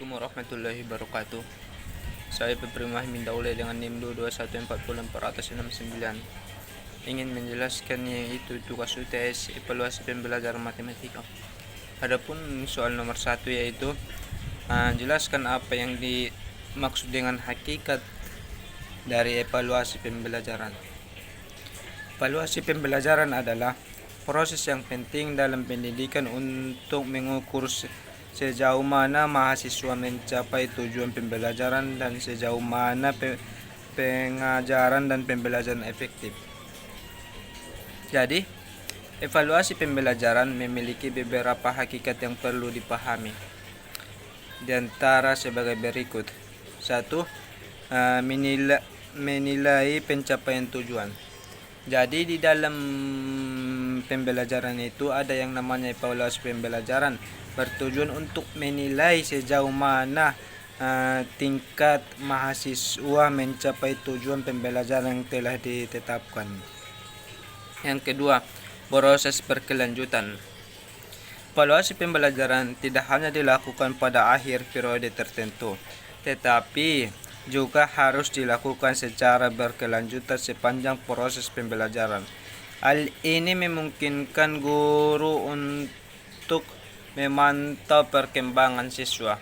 Assalamualaikum warahmatullahi wabarakatuh. Saya Febri Mahmin Daulay dengan NIM 221404669 ingin menjelaskan yaitu tugas UTS evaluasi pembelajaran matematika. Adapun soal nomor 1 yaitu jelaskan apa yang dimaksud dengan hakikat dari evaluasi pembelajaran. Evaluasi pembelajaran adalah proses yang penting dalam pendidikan untuk mengukur sejauh mana mahasiswa mencapai tujuan pembelajaran dan sejauh mana pengajaran dan pembelajaran efektif. Jadi, evaluasi pembelajaran memiliki beberapa hakikat yang perlu dipahami. Di antara sebagai berikut. 1. Menilai pencapaian tujuan. Jadi di dalam pembelajaran itu ada yang namanya evaluasi pembelajaran, bertujuan untuk menilai sejauh mana tingkat mahasiswa mencapai tujuan pembelajaran yang telah ditetapkan. Yang kedua, proses berkelanjutan. Evaluasi pembelajaran tidak hanya dilakukan pada akhir periode tertentu, tetapi juga harus dilakukan secara berkelanjutan sepanjang proses pembelajaran. Hal ini memungkinkan guru untuk memantau perkembangan siswa,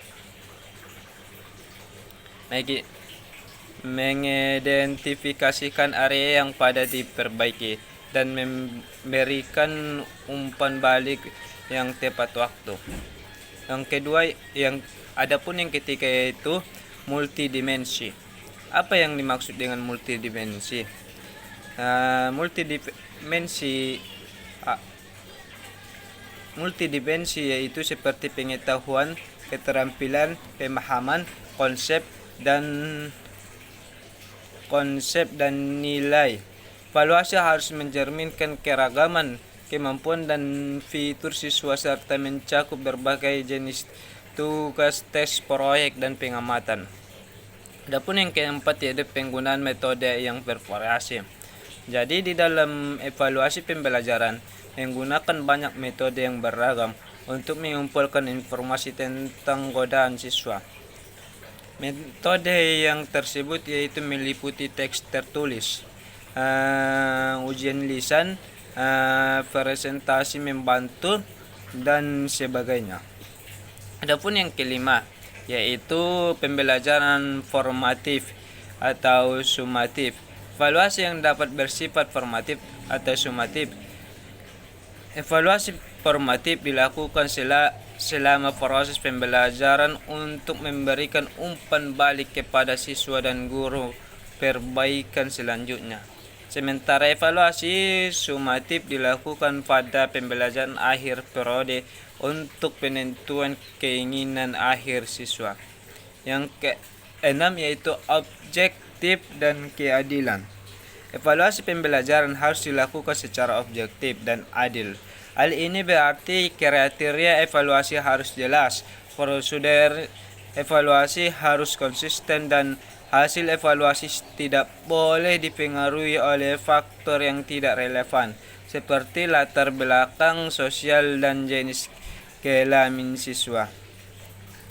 mengidentifikasikan area yang pada diperbaiki, dan memberikan umpan balik yang tepat waktu. Yang kedua, adapun yang ketiga yaitu multidimensi. Apa yang dimaksud dengan multidimensi? Multidimensi yaitu seperti pengetahuan, keterampilan, pemahaman, konsep dan nilai. Evaluasi harus mencerminkan keragaman kemampuan dan fitur siswa serta mencakup berbagai jenis tugas, tes, proyek, dan pengamatan. Adapun yang keempat yaitu penggunaan metode yang bervariasi. Jadi di dalam evaluasi pembelajaran menggunakan banyak metode yang beragam untuk mengumpulkan informasi tentang godaan siswa. Metode yang tersebut yaitu meliputi teks tertulis, ujian lisan, presentasi membantu, dan sebagainya. Adapun yang kelima yaitu pembelajaran formatif atau sumatif. Evaluasi yang dapat bersifat formatif atau sumatif. Evaluasi formatif dilakukan selama proses pembelajaran untuk memberikan umpan balik kepada siswa dan guru perbaikan selanjutnya. Sementara evaluasi sumatif dilakukan pada pembelajaran akhir periode untuk penentuan keinginan akhir siswa. Yang keenam yaitu objektif dan keadilan. Evaluasi pembelajaran harus dilakukan secara objektif dan adil. Hal ini berarti kriteria evaluasi harus jelas, prosedur evaluasi harus konsisten, dan hasil evaluasi tidak boleh dipengaruhi oleh faktor yang tidak relevan, seperti latar belakang sosial dan jenis kelamin siswa.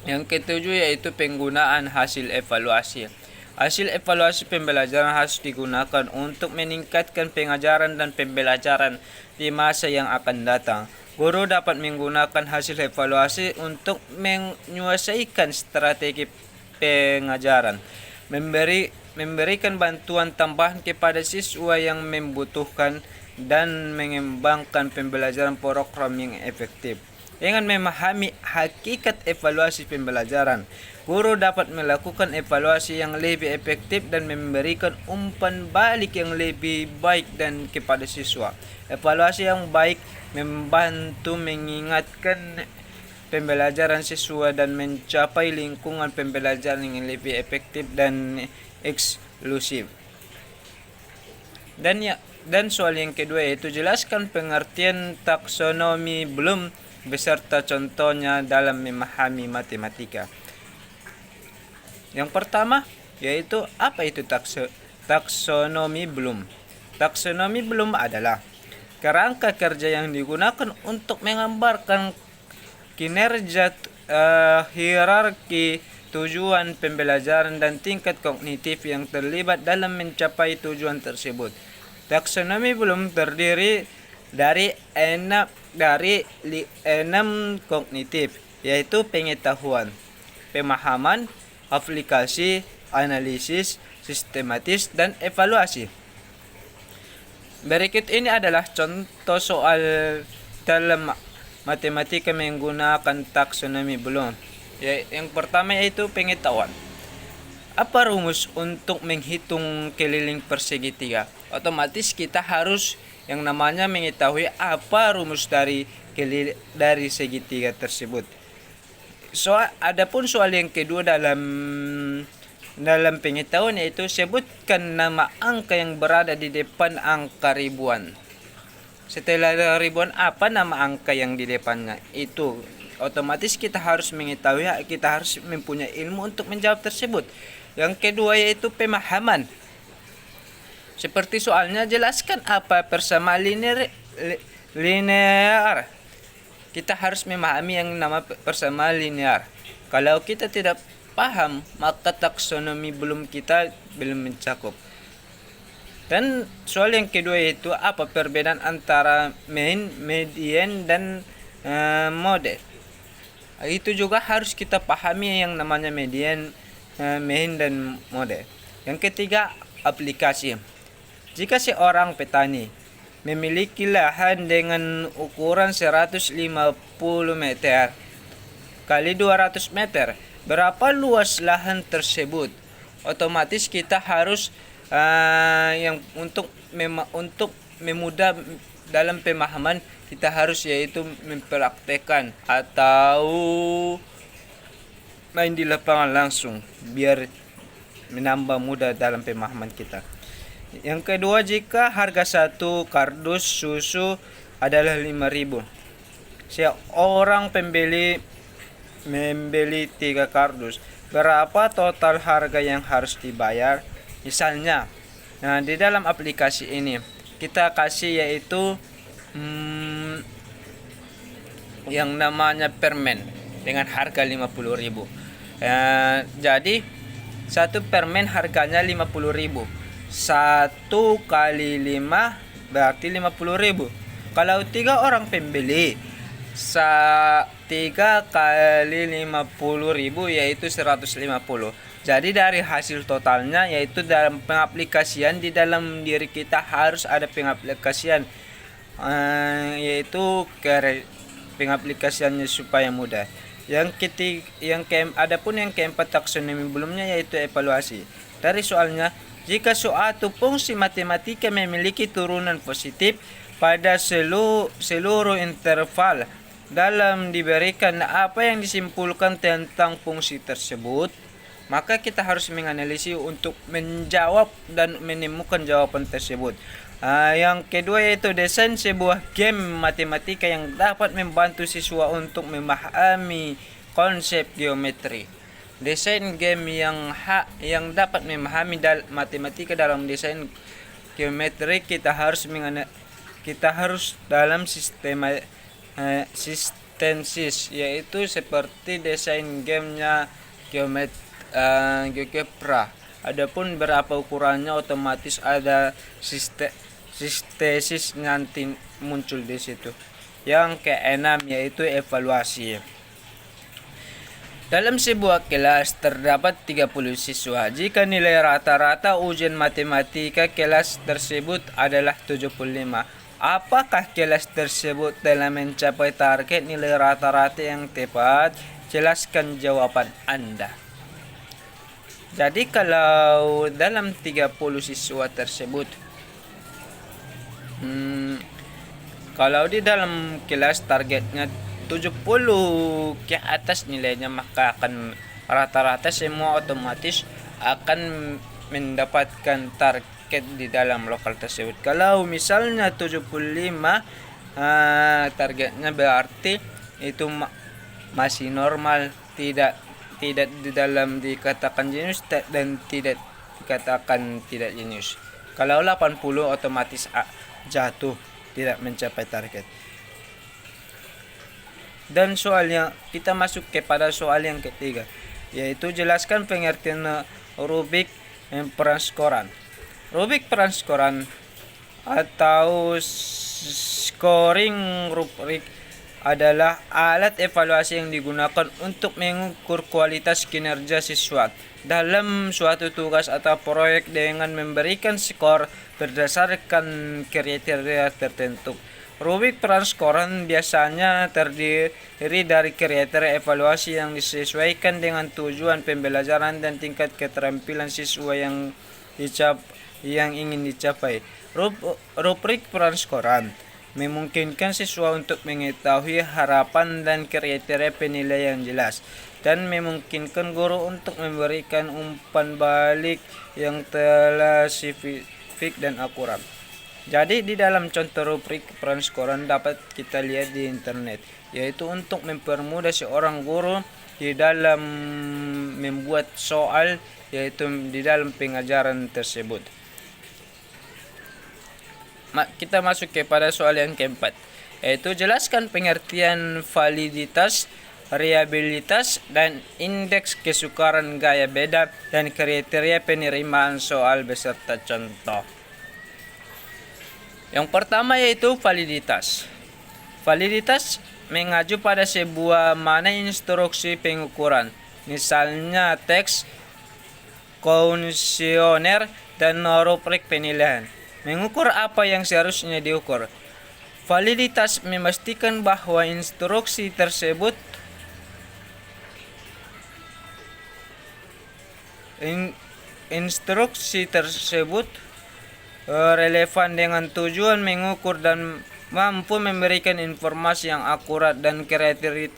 Yang ketujuh yaitu penggunaan hasil evaluasi. Hasil evaluasi pembelajaran harus digunakan untuk meningkatkan pengajaran dan pembelajaran di masa yang akan datang. Guru dapat menggunakan hasil evaluasi untuk menyelesaikan strategi pengajaran, memberikan bantuan tambahan kepada siswa yang membutuhkan, dan mengembangkan pembelajaran program yang efektif. Dengan memahami hakikat evaluasi pembelajaran, guru dapat melakukan evaluasi yang lebih efektif dan memberikan umpan balik yang lebih baik dan kepada siswa. Evaluasi yang baik membantu mengingatkan pembelajaran siswa dan mencapai lingkungan pembelajaran yang lebih efektif dan eksklusif. Dan soal yang kedua yaitu jelaskan pengertian taksonomi Bloom beserta contohnya dalam memahami matematika. Yang pertama yaitu apa itu taksonomi Bloom? Taksonomi Bloom adalah kerangka kerja yang digunakan untuk menggambarkan kinerja hierarki tujuan pembelajaran dan tingkat kognitif yang terlibat dalam mencapai tujuan tersebut. Taksonomi Bloom terdiri dari enam kognitif, yaitu pengetahuan, pemahaman, aplikasi, analisis, sistematis, dan evaluasi. Berikut ini adalah contoh soal dalam matematika menggunakan taksonomi Bloom. Yang pertama yaitu pengetahuan. Apa rumus untuk menghitung keliling persegitiga? Otomatis kita harus yang namanya mengetahui apa rumus dari segitiga tersebut. Adapun soal yang kedua dalam pengetahuan yaitu sebutkan nama angka yang berada di depan angka ribuan. Setelah ribuan, apa nama angka yang di depannya? Itu otomatis kita harus mengetahui, kita harus mempunyai ilmu untuk menjawab tersebut. Yang kedua yaitu pemahaman. Seperti soalnya, jelaskan apa persamaan linear. Kita harus memahami yang nama persamaan linear. Kalau kita tidak paham, maka taksonomi kita belum mencakup. Dan soal yang kedua yaitu apa perbedaan antara mean, median, dan mode. Itu juga harus kita pahami yang namanya median, mean, dan mode. Yang ketiga, aplikasi. Jika seorang petani memiliki lahan dengan ukuran 150 meter kali 200 meter, berapa luas lahan tersebut? Otomatis kita harus untuk memudah dalam pemahaman, kita harus yaitu mempraktekkan atau main di lapangan langsung biar menambah mudah dalam pemahaman kita. Yang kedua, jika harga satu kardus susu adalah 5.000, seorang pembeli membeli 3 kardus, berapa total harga yang harus dibayar? Misalnya, di dalam aplikasi ini kita kasih yaitu yang namanya permen dengan harga 50.000. Jadi satu permen harganya 50.000. 1 kali 5 berarti 50.000. Kalau 3 orang pembeli, 3 kali 50.000 yaitu 150. Jadi dari hasil totalnya yaitu dalam pengaplikasian, di dalam diri kita harus ada pengaplikasian, yaitu pengaplikasiannya supaya mudah. Adapun yang keempat taksonomi belumnya yaitu evaluasi. Dari soalnya, jika suatu fungsi matematika memiliki turunan positif pada seluruh interval dalam diberikan apa yang disimpulkan tentang fungsi tersebut, maka kita harus menganalisis untuk menjawab dan menemukan jawaban tersebut. Yang kedua yaitu desain sebuah game matematika yang dapat membantu siswa untuk memahami konsep geometri. Desain game yang dapat memahami matematika dalam desain geometri, kita harus dalam sistensis, yaitu seperti desain gamenya GeoGebra. Adapun berapa ukurannya, otomatis ada sistesis nanti muncul di situ. Yang keenam yaitu evaluasi. Dalam sebuah kelas terdapat 30 siswa. Jika nilai rata-rata ujian matematika kelas tersebut adalah 75, apakah kelas tersebut telah mencapai target nilai rata-rata yang tepat? Jelaskan jawaban Anda. Jadi kalau dalam 30 siswa tersebut, kalau di dalam kelas targetnya 70 ke atas nilainya, maka akan rata-rata semua otomatis akan mendapatkan target di dalam lokal tersebut. Kalau misalnya 75 targetnya, berarti itu masih normal, tidak di dalam dikatakan jenius dan tidak dikatakan tidak jenius. Kalau 80 otomatis jatuh, tidak mencapai target. Dan soalnya kita masuk kepada soal yang ketiga, yaitu jelaskan pengertian rubrik peranskoran. Rubrik peranskoran atau scoring rubrik adalah alat evaluasi yang digunakan untuk mengukur kualitas kinerja siswa dalam suatu tugas atau proyek dengan memberikan skor berdasarkan kriteria tertentu. Rubrik peranskoran biasanya terdiri dari kriteria evaluasi yang disesuaikan dengan tujuan pembelajaran dan tingkat keterampilan siswa yang ingin dicapai. Rubrik peranskoran memungkinkan siswa untuk mengetahui harapan dan kriteria penilaian yang jelas, dan memungkinkan guru untuk memberikan umpan balik yang telah spesifik dan akurat. Jadi di dalam contoh rubrik peranskoran dapat kita lihat di internet, yaitu untuk mempermudah seorang guru di dalam membuat soal, yaitu di dalam pengajaran tersebut. Kita masuk kepada soal yang keempat, yaitu jelaskan pengertian validitas, reliabilitas, dan indeks kesukaran gaya beda dan kriteria penerimaan soal beserta contoh. Yang pertama yaitu validitas. Validitas mengacu pada sebuah mana instruksi pengukuran, misalnya teks, kuesioner, dan rubrik penilaian. Mengukur apa yang seharusnya diukur. Validitas memastikan bahwa instruksi tersebut relevan dengan tujuan mengukur dan mampu memberikan informasi yang akurat dan kriteria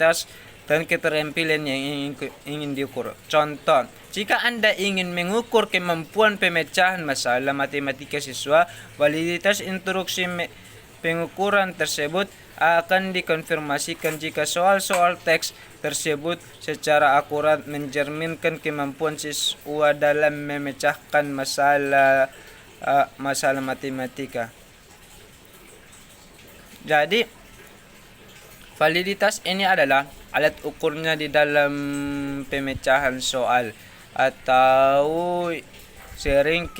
dan keterampilan yang ingin diukur. Contoh, jika Anda ingin mengukur kemampuan pemecahan masalah matematika siswa, validitas instruksi pengukuran tersebut akan dikonfirmasikan jika soal-soal teks tersebut secara akurat mencerminkan kemampuan siswa dalam memecahkan masalah matematika. Jadi, validitas ini adalah alat ukurnya di dalam pemecahan soal, atau sering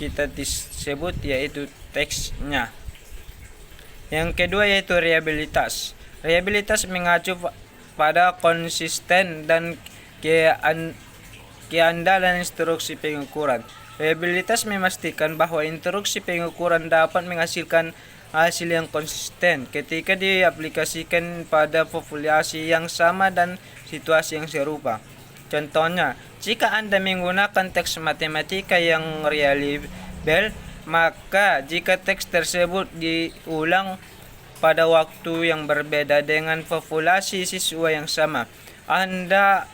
kita disebut yaitu teksnya. Yang kedua yaitu reliabilitas. Reliabilitas mengacu pada konsisten dan keandalan instruksi pengukuran. Reliabilitas memastikan bahwa instruksi pengukuran dapat menghasilkan hasil yang konsisten ketika diaplikasikan pada populasi yang sama dan situasi yang serupa. Contohnya, jika Anda menggunakan teks matematika yang reliable, maka jika teks tersebut diulang pada waktu yang berbeda dengan populasi siswa yang sama, Anda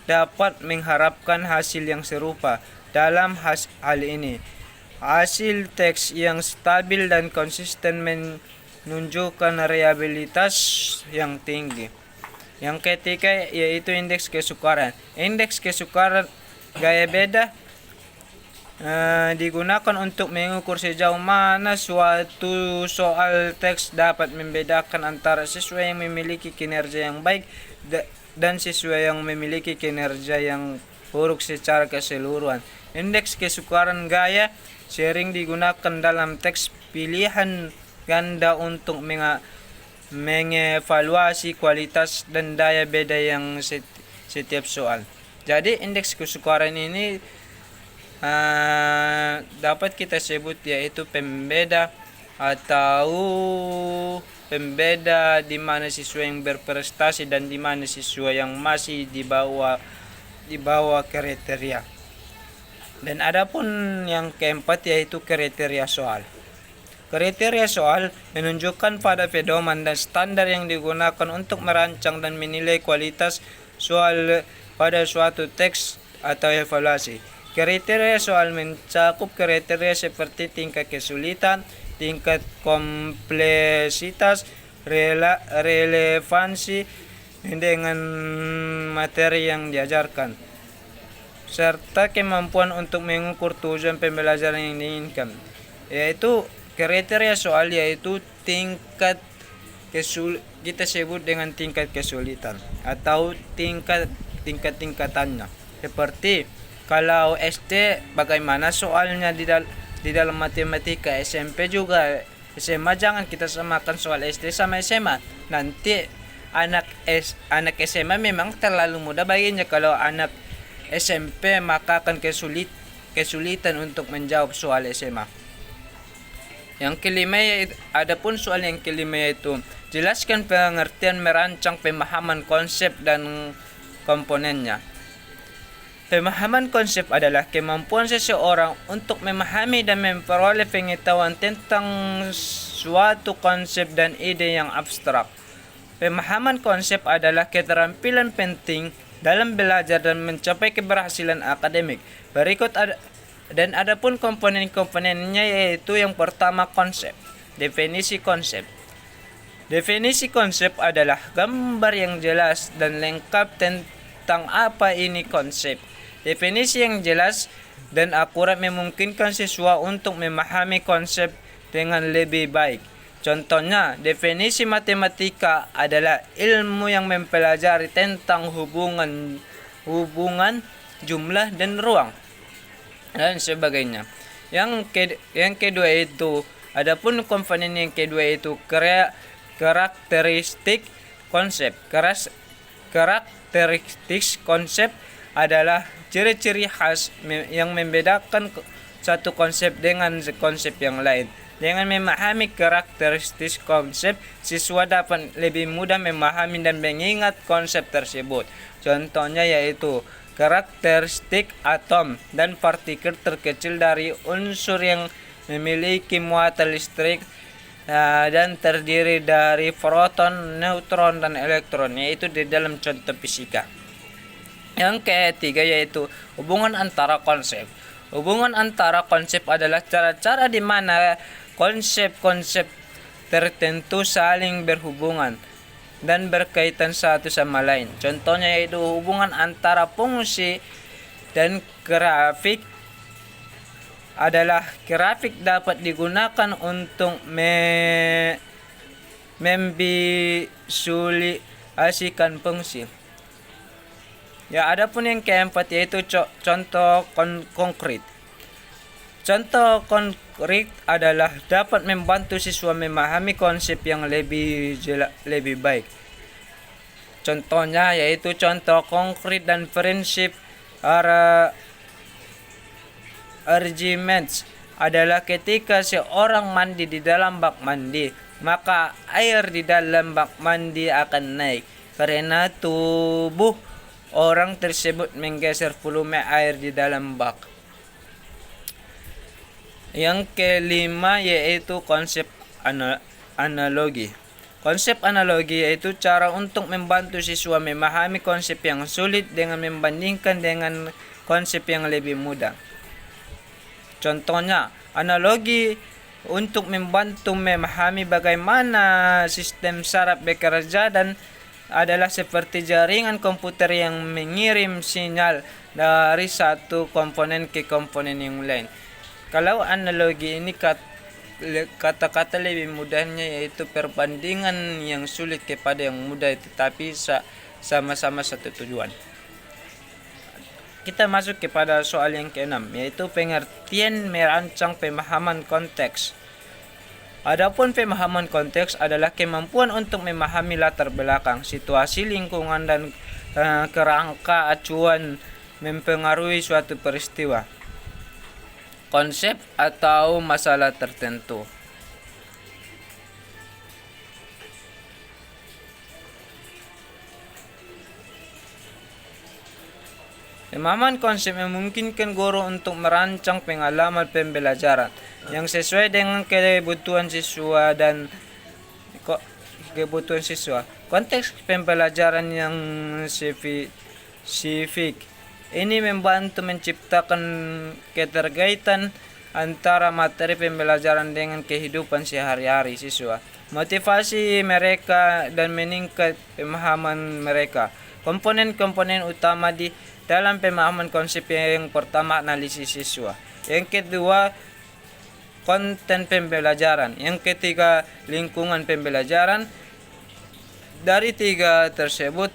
dapat mengharapkan hasil yang serupa. Dalam hal ini, hasil teks yang stabil dan konsisten menunjukkan reliabilitas yang tinggi. Yang ketiga yaitu indeks kesukaran. Indeks kesukaran gaya beda digunakan untuk mengukur sejauh mana suatu soal teks dapat membedakan antara siswa yang memiliki kinerja yang baik dan siswa yang memiliki kinerja yang buruk secara keseluruhan. Indeks kesukaran gaya sering digunakan dalam teks pilihan ganda untuk mengevaluasi kualitas dan daya beda yang setiap soal. Jadi indeks kesukaran ini dapat kita sebut yaitu pembeda atau pembeda di mana siswa yang berprestasi dan di mana siswa yang masih di bawah kriteria. Dan adapun yang keempat yaitu kriteria soal. Kriteria soal menunjukkan pada pedoman dan standar yang digunakan untuk merancang dan menilai kualitas soal pada suatu teks atau evaluasi. Kriteria soal mencakup kriteria seperti tingkat kesulitan, tingkat kompleksitas, relevansi dengan materi yang diajarkan, serta kemampuan untuk mengukur tujuan pembelajaran yang diinginkan. Yaitu kriteria soal yaitu tingkat kita sebut dengan tingkat kesulitan atau tingkatannya. Seperti kalau SD bagaimana soalnya di dalam matematika, SMP juga, SMA jangan kita samakan soal SD sama SMA. Nanti anak SMA memang terlalu mudah baginya, kalau anak SMP maka akan kesulitan untuk menjawab soal SMA. Yang kelima, adapun soal yang kelima yaitu jelaskan pengertian merancang pemahaman konsep dan komponennya. Pemahaman konsep adalah kemampuan seseorang untuk memahami dan memperoleh pengetahuan tentang suatu konsep dan ide yang abstrak. Pemahaman konsep adalah keterampilan penting dalam belajar dan mencapai keberhasilan akademik. Dan adapun komponen-komponennya yaitu yang pertama konsep. Definisi konsep. Definisi konsep adalah gambar yang jelas dan lengkap tentang apa ini konsep. Definisi yang jelas dan akurat memungkinkan siswa untuk memahami konsep dengan lebih baik. Contohnya, definisi matematika adalah ilmu yang mempelajari tentang hubungan jumlah dan ruang dan sebagainya. Yang kedua itu, adapun komponen yang kedua itu karakteristik konsep. Karakteristik konsep adalah ciri-ciri khas yang membedakan satu konsep dengan konsep yang lain. Dengan memahami karakteristik konsep, siswa dapat lebih mudah memahami dan mengingat konsep tersebut. Contohnya yaitu karakteristik atom dan partikel terkecil dari unsur yang memiliki muatan listrik dan terdiri dari proton, neutron, dan elektron, yaitu di dalam contoh fisika. Yang ketiga yaitu hubungan antara konsep. Hubungan antara konsep adalah cara-cara di mana konsep-konsep tertentu saling berhubungan dan berkaitan satu sama lain. Contohnya yaitu hubungan antara fungsi dan grafik adalah grafik dapat digunakan untuk memvisualisasikan fungsi. Ya, adapun yang keempat yaitu contoh konkret. Contoh konkret adalah dapat membantu siswa memahami konsep yang lebih baik. Contohnya yaitu contoh konkret dan prinsip arguments adalah ketika seorang mandi di dalam bak mandi, maka air di dalam bak mandi akan naik karena tubuh orang tersebut menggeser volume air di dalam bak. Yang kelima yaitu konsep analogi. Konsep analogi yaitu cara untuk membantu siswa memahami konsep yang sulit dengan membandingkan dengan konsep yang lebih mudah. Contohnya, analogi untuk membantu memahami bagaimana sistem saraf bekerja dan adalah seperti jaringan komputer yang mengirim sinyal dari satu komponen ke komponen yang lain. Kalau analogi ini kata-kata lebih mudahnya yaitu perbandingan yang sulit kepada yang mudah, tetapi sama-sama satu tujuan. Kita masuk kepada soal yang keenam, yaitu pengertian merancang pemahaman konteks. Adapun pemahaman konteks adalah kemampuan untuk memahami latar belakang, situasi lingkungan dan kerangka acuan mempengaruhi suatu peristiwa, konsep atau masalah tertentu. Pemahaman konsep memungkinkan guru untuk merancang pengalaman pembelajaran yang sesuai dengan kebutuhan siswa dan Konteks pembelajaran yang spesifik ini membantu menciptakan keterkaitan antara materi pembelajaran dengan kehidupan sehari-hari siswa, motivasi mereka, dan meningkat pemahaman mereka. Komponen-komponen utama di dalam pemahaman konsep yang pertama, analisis siswa. Yang kedua, konten pembelajaran. Yang ketiga, lingkungan pembelajaran. dari tiga tersebut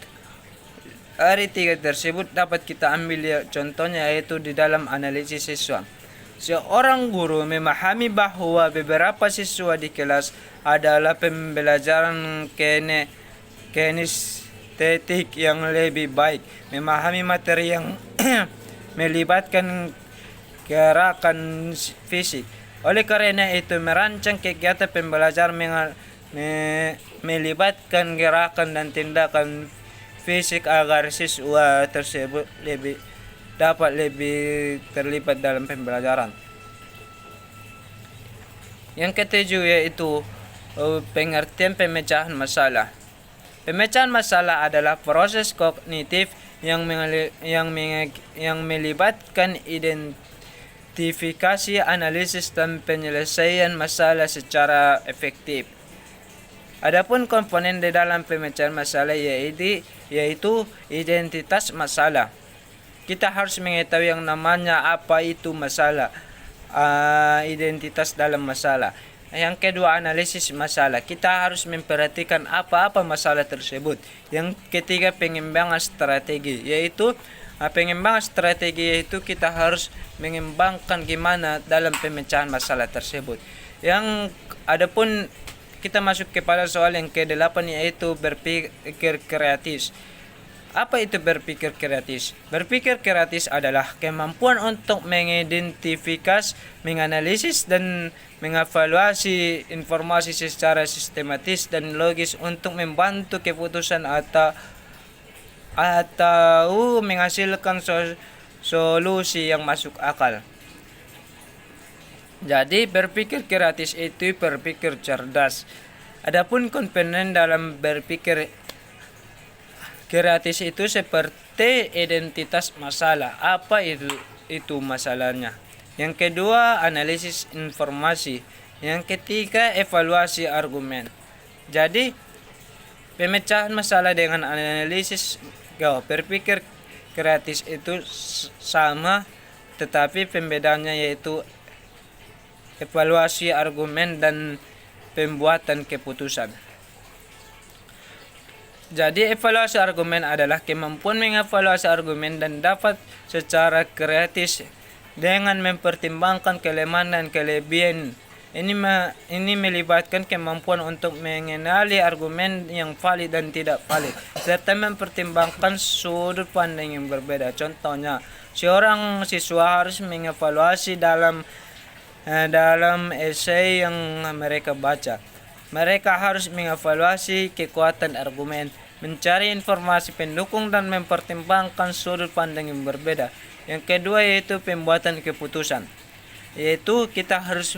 dapat kita ambil contohnya, yaitu di dalam analisis siswa. Seorang guru memahami bahwa beberapa siswa di kelas adalah pembelajaran kinestetik yang lebih baik, memahami materi yang melibatkan gerakan fisik. Oleh karena itu, merancang kegiatan pembelajaran melibatkan gerakan dan tindakan fisik agar siswa tersebut dapat lebih terlibat dalam pembelajaran. Yang ketujuh yaitu pengertian pemecahan masalah. Pemecahan masalah adalah proses kognitif yang melibatkan identifikasi, analisis, dan penyelesaian masalah secara efektif. Adapun komponen di dalam pemecahan masalah yaitu identitas masalah. Kita harus mengetahui yang namanya apa itu masalah, identitas dalam masalah. Yang kedua, analisis masalah. Kita harus memperhatikan apa-apa masalah tersebut. Yang ketiga, pengembangan strategi, yaitu pengembangan strategi yaitu kita harus mengembangkan gimana dalam pemecahan masalah tersebut. Yang adapun kita masuk kepada soal yang ke-8 yaitu berpikir kreatif. Apa itu berpikir kreatif? Berpikir kreatif adalah kemampuan untuk mengidentifikasi, menganalisis, dan mengevaluasi informasi secara sistematis dan logis untuk membantu keputusan atau menghasilkan solusi yang masuk akal. Jadi berpikir kreatif itu berpikir cerdas. Adapun komponen dalam berpikir kreatif itu seperti identitas masalah. Apa itu masalahnya? Yang kedua, analisis informasi. Yang ketiga, evaluasi argumen. Jadi pemecahan masalah dengan analisis berpikir kreatif itu sama, tetapi pembedaannya yaitu evaluasi argumen dan pembuatan keputusan. Jadi evaluasi argumen adalah kemampuan mengevaluasi argumen dan dapat secara kreatif dengan mempertimbangkan kelemahan dan kelebihan. Ini melibatkan kemampuan untuk mengenali argumen yang valid dan tidak valid, serta mempertimbangkan sudut pandang yang berbeda. Contohnya, seorang siswa harus mengevaluasi dalam esai yang mereka baca. Mereka harus mengevaluasi kekuatan argumen, mencari informasi pendukung, dan mempertimbangkan sudut pandang yang berbeda. Yang kedua yaitu pembuatan keputusan, yaitu kita harus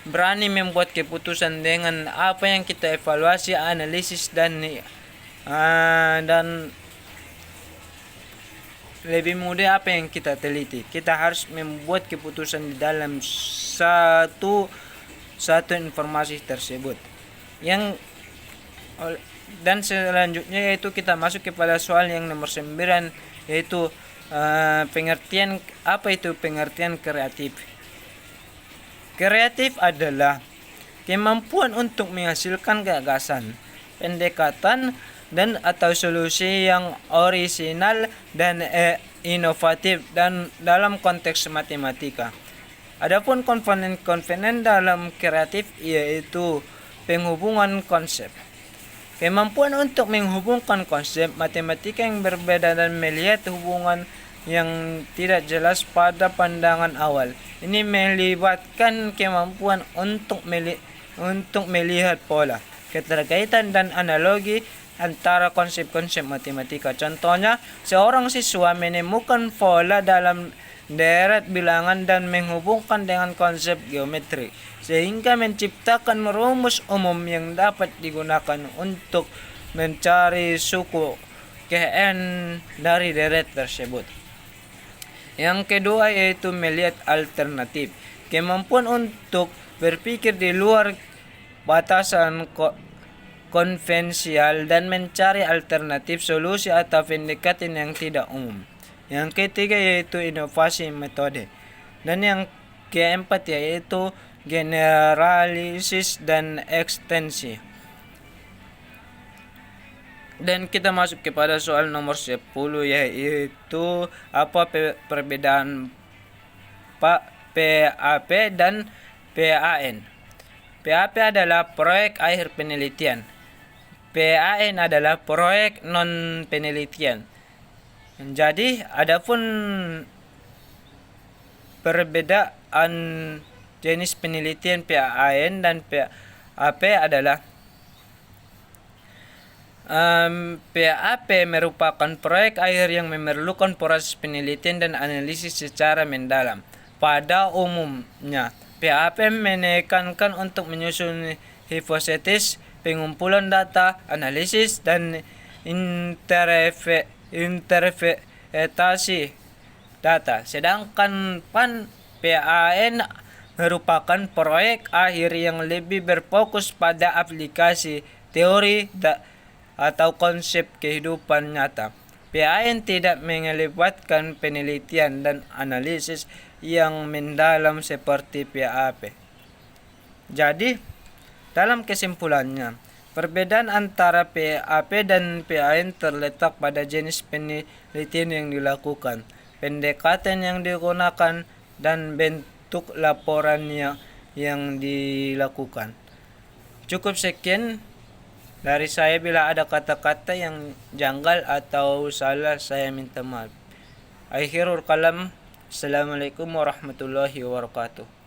berani membuat keputusan dengan apa yang kita evaluasi, analisis, dan lebih mudah apa yang kita teliti. Kita harus membuat keputusan di dalam satu informasi tersebut. Dan selanjutnya yaitu kita masuk kepada soal yang nomor 9, yaitu pengertian apa itu pengertian kreatif. Kreatif adalah kemampuan untuk menghasilkan gagasan, pendekatan, dan atau solusi yang orisinal dan inovatif dan dalam konteks matematika. Adapun komponen dalam kreatif yaitu penghubungan konsep. Kemampuan untuk menghubungkan konsep matematika yang berbeda dan melihat hubungan yang tidak jelas pada pandangan awal. Ini melibatkan kemampuan untuk melihat pola, keterkaitan, dan analogi antara konsep-konsep matematika. Contohnya, seorang siswa menemukan pola dalam deret bilangan dan menghubungkan dengan konsep geometri, sehingga menciptakan rumus umum yang dapat digunakan untuk mencari suku Kn dari deret tersebut. Yang kedua yaitu melihat alternatif, kemampuan untuk berpikir di luar batasan konvensional dan mencari alternatif solusi atau pendekatan yang tidak umum. Yang ketiga yaitu inovasi metode. Dan yang keempat yaitu generalisis dan ekstensi. Dan kita masuk kepada soal nomor 10, yaitu apa perbedaan PAP dan PAN. PAP adalah proyek akhir penelitian. PAN adalah proyek non penelitian. Jadi, adapun perbedaan jenis penelitian PAN dan PAP adalah PAP merupakan proyek akhir yang memerlukan proses penelitian dan analisis secara mendalam. Pada umumnya, PAP menekankan untuk menyusun hipotesis, pengumpulan data, analisis, dan interpretasi data. Sedangkan PAN merupakan proyek akhir yang lebih berfokus pada aplikasi teori atau konsep kehidupan nyata. PAN tidak melibatkan penelitian dan analisis yang mendalam seperti PAP. Jadi, dalam kesimpulannya, perbedaan antara PAP dan PAN terletak pada jenis penelitian yang dilakukan, pendekatan yang digunakan, dan bentuk laporan yang dilakukan. Cukup sekian dari saya. Bila ada kata-kata yang janggal atau salah, saya minta maaf. Akhirul kalam. Assalamualaikum warahmatullahi wabarakatuh.